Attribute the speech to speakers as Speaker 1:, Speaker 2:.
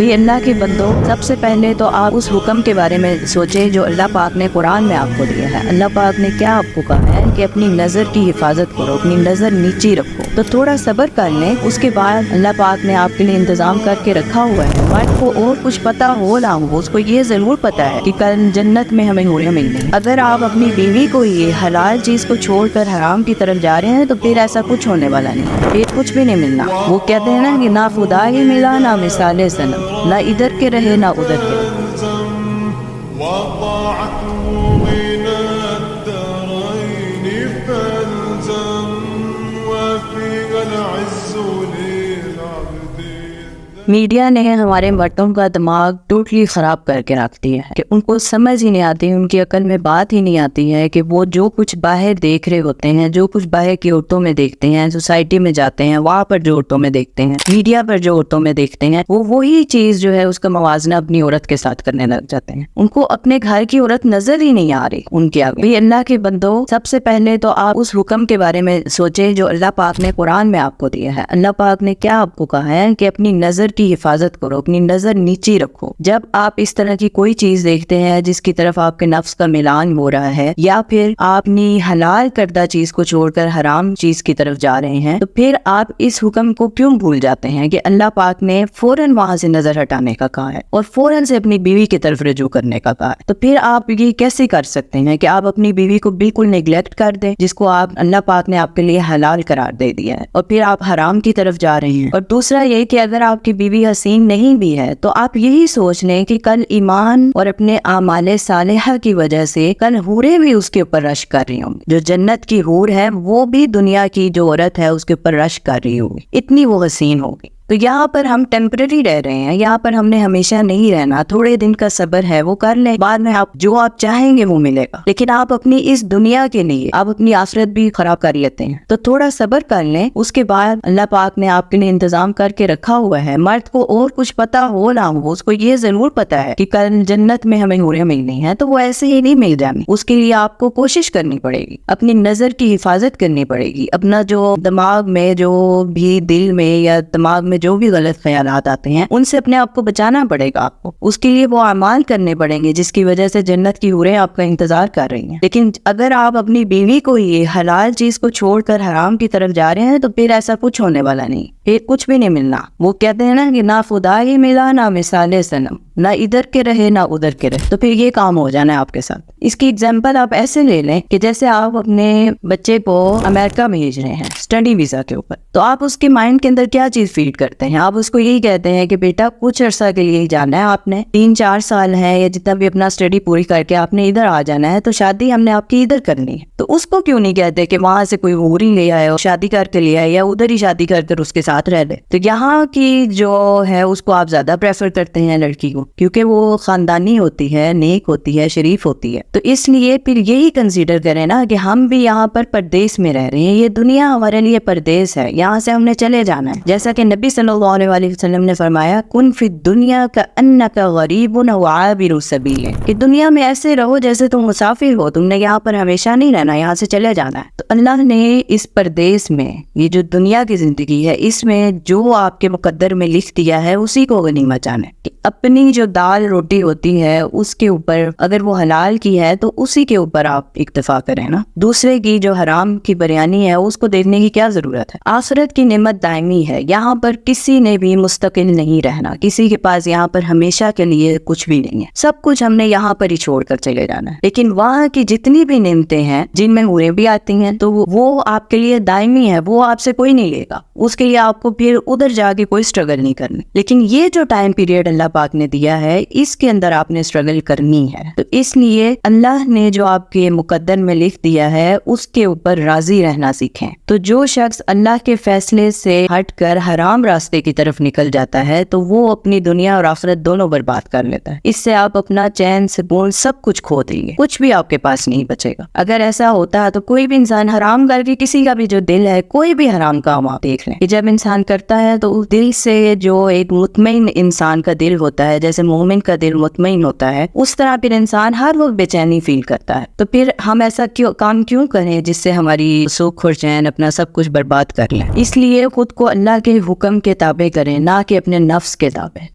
Speaker 1: یہ اللہ کے بندو، سب سے پہلے تو آپ اس حکم کے بارے میں سوچیں جو اللہ پاک نے قرآن میں آپ کو دیا ہے۔ اللہ پاک نے کیا آپ کو کہا ہے کہ اپنی نظر کی حفاظت کرو، اپنی نظر نیچی رکھو۔ تو تھوڑا صبر کر لیں، اس کے بعد اللہ پاک نے آپ کے لیے انتظام کر کے رکھا ہوا ہے۔ مرد کو اور کچھ پتا ہو نہ ہو، اس کو یہ ضرور پتا ہے کہ کل جنت میں ہمیں حوریاں ملنی۔ اگر آپ اپنی بیوی کو یہ حلال چیز کو چھوڑ کر حرام کی طرف جا رہے ہیں تو پھر ایسا کچھ ہونے والا نہیں، پھر کچھ بھی نہیں ملنا۔ وہ کہتے ہیں نا کہ نہ خدا ہی ملا نہ مثال صنم، نہ ادھر کے رہے نہ ادھر کے رہے۔ میڈیا نے ہمارے مردوں کا دماغ ٹوٹلی خراب کر کے رکھ دیا ہے کہ ان کو سمجھ ہی نہیں آتی، ان کی عقل میں بات ہی نہیں آتی ہے کہ وہ جو کچھ باہر دیکھ رہے ہوتے ہیں، جو کچھ باہر کی عورتوں میں دیکھتے ہیں، سوسائٹی میں جاتے ہیں وہاں پر جو عورتوں میں دیکھتے ہیں، میڈیا پر جو عورتوں میں دیکھتے ہیں، وہ وہی چیز جو ہے اس کا موازنہ اپنی عورت کے ساتھ کرنے لگ جاتے ہیں۔ ان کو اپنے گھر کی عورت نظر ہی نہیں آ رہی ان کے آگے۔ بھی اللہ کے بندو، سب سے پہلے تو آپ اس حکم کے بارے میں سوچیں جو اللہ پاک نے قرآن میں آپ کو دیا ہے۔ اللہ پاک نے کیا آپ کو کہا ہے کہ اپنی نظر کی حفاظت کرو، اپنی نظر نیچی رکھو۔ جب آپ اس طرح کی کوئی چیز دیکھتے ہیں جس کی طرف آپ کے نفس کا میلان ہو رہا ہے، یا پھر آپ اپنی حلال کردہ چیز کو چھوڑ کر حرام چیز کی طرف جا رہے ہیں، تو پھر آپ اس حکم کو کیوں بھول جاتے ہیں کہ اللہ پاک نے فوراً وہاں سے نظر ہٹانے کا کہا ہے اور فوراً سے اپنی بیوی کی طرف رجوع کرنے کا کہا ہے۔ تو پھر آپ یہ کیسے کر سکتے ہیں کہ آپ اپنی بیوی کو بالکل نیگلیکٹ کر دیں جس کو آپ اللہ پاک نے آپ کے لیے حلال قرار دے دیا ہے، اور پھر آپ حرام کی طرف جا رہے ہیں۔ اور دوسرا یہ کہ اگر آپ کی بیوی حسین نہیں بھی ہے تو آپ یہی سوچ لیں کہ کل ایمان اور اپنے اعمال صالحہ کی وجہ سے کل حوریں بھی اس کے اوپر رشک کر رہی ہوں گی۔ جو جنت کی حور ہے وہ بھی دنیا کی جو عورت ہے اس کے اوپر رشک کر رہی ہوگی، اتنی وہ حسین ہوگی۔ تو یہاں پر ہم ٹیمپرری رہ رہے ہیں، یہاں پر ہم نے ہمیشہ نہیں رہنا، تھوڑے دن کا صبر ہے وہ کر لیں، بعد میں آپ جو آپ چاہیں گے وہ ملے گا۔ لیکن آپ اپنی اس دنیا کے لیے آپ اپنی آخرت بھی خراب کر لیتے ہیں، تو تھوڑا صبر کر لیں، اس کے بعد اللہ پاک نے آپ کے لیے انتظام کر کے رکھا ہوا ہے۔ مرد کو اور کچھ پتا ہو نہ ہو، اس کو یہ ضرور پتا ہے کہ کل جنت میں ہمیں حوریاں ملنی ہیں، تو وہ ایسے ہی نہیں مل جانی۔ اس کے لیے آپ کو کوشش کرنی پڑے گی، اپنی نظر کی حفاظت کرنی پڑے گی، اپنا جو دماغ میں جو بھی دل میں یا دماغ میں جو بھی غلط خیالات آتے ہیں ان سے اپنے آپ کو بچانا پڑے گا آپ کو۔ اس کے لیے وہ اعمال کرنے پڑیں گے جس کی وجہ سے جنت کی حوریں آپ کا انتظار کر رہی ہیں۔ لیکن اگر آپ اپنی بیوی کو یہ حلال چیز کو چھوڑ کر حرام کی طرف جا رہے ہیں تو پھر ایسا کچھ ہونے والا نہیں، پھر کچھ بھی نہیں ملنا۔ وہ کہتے ہیں نا کہ نہ خدا ہی ملا نہ مثال صنم، نہ ادھر کے رہے نہ ادھر کے رہے، تو پھر یہ کام ہو جانا ہے آپ کے ساتھ۔ اس کی ایگزامپل آپ ایسے لے لیں کہ جیسے آپ اپنے بچے کو امریکہ بھیج رہے ہیں اسٹڈی ویزا کے اوپر، تو آپ اس کے مائنڈ کے اندر کیا چیز فیڈ کرتے ہیں؟ آپ اس کو یہی کہتے ہیں کہ بیٹا کچھ عرصہ کے لیے جانا ہے، آپ نے 3-4 سال ہے یا جتنا بھی اپنا اسٹڈی پوری کر کے آپ نے ادھر آ جانا ہے، تو شادی ہم نے آپ کی ادھر کرنی ہے۔ تو اس کو کیوں نہیں کہتے کہ وہاں سے کوئی حوری لے آئے اور شادی کر کے لے آئے، یا ادھر ہی شادی کر کر اس کے ساتھ رہ لے؟ تو یہاں کی جو ہے اس کو آپ زیادہ پریفر کرتے ہیں لڑکی کو، کیونکہ وہ خاندانی ہوتی ہے، نیک ہوتی ہے، شریف ہوتی ہے۔ تو اس لیے پھر یہی کنسیڈر کریں نا کہ ہم بھی یہاں پر پردیس میں رہ رہے ہیں، یہ دنیا ہمارے لیے پردیس ہے، یہاں سے ہم نے چلے جانا ہے۔ جیسا کہ نبی صلی اللہ علیہ وسلم نے فرمایا کن فی الدنیا کأنک غریب و عابر سبیل، کہ دنیا میں ایسے رہو جیسے تم مسافر ہو، تم نے یہاں پر ہمیشہ نہیں رہنا، یہاں سے چلے جانا ہے۔ تو اللہ نے اس پردیس میں، یہ جو دنیا کی زندگی ہے، اس میں جو آپ کے مقدر میں لکھ دیا ہے اسی کو غنیمت جانے، کہ اپنی جو دال روٹی ہوتی ہے اس کے اوپر اگر وہ حلال کی ہے تو اسی کے اوپر آپ اکتفا کریں نا، دوسرے کی جو حرام کی بریانی ہے اس کو دیکھنے کی کیا ضرورت ہے؟ آخرت کی نعمت دائمی ہے، یہاں پر کسی نے بھی مستقل نہیں رہنا، کسی کے پاس یہاں پر ہمیشہ کے لیے کچھ بھی نہیں ہے، سب کچھ ہم نے یہاں پر ہی چھوڑ کر چلے جانا ہے۔ لیکن وہاں کی جتنی بھی نعمتیں ہیں جن میں حوریں بھی آتی ہیں تو وہ آپ کے لیے دائمی ہے، وہ آپ سے کوئی نہیں لے گا، اس کے لیے آپ کو پھر ادھر جا کے کوئی اسٹرگل نہیں کرنی۔ لیکن یہ جو ٹائم پیریڈ اللہ پاک نے دیا ہے اس کے اندر آپ نے اسٹرگل کرنی ہے، تو اس لیے اللہ نے جو آپ کے مقدر میں لکھ دیا ہے اس کے اوپر راضی رہنا سیکھیں۔ تو جو شخص اللہ کے فیصلے سے ہٹ کر حرام راستے کی طرف نکل جاتا ہے تو وہ اپنی دنیا اور آخرت دونوں برباد کر لیتا ہے۔ اس سے آپ اپنا چین سکون سب کچھ کھو دیں گے، کچھ بھی آپ کے پاس نہیں بچے گا۔ اگر ایسا ہوتا ہے تو کوئی بھی انسان حرام کر کے، کسی کا بھی جو دل ہے، کوئی بھی حرام کام آپ دیکھ لیں کہ جب انسان کرتا ہے تو اس دل سے جو ایک مطمئن انسان کا دل ہوتا ہے، جیسے مومن کا دل مطمئن ہوتا ہے، اس طرح پھر انسان ہر وقت بے چینی فیل کرتا ہے۔ تو پھر ہم ایسا کام کیوں کریں جس سے ہماری سکھ اور چین اپنا سب کچھ برباد کر لیں؟ اس لیے خود کو اللہ کے حکم کے تابع کریں، نہ کہ اپنے نفس کے تابع۔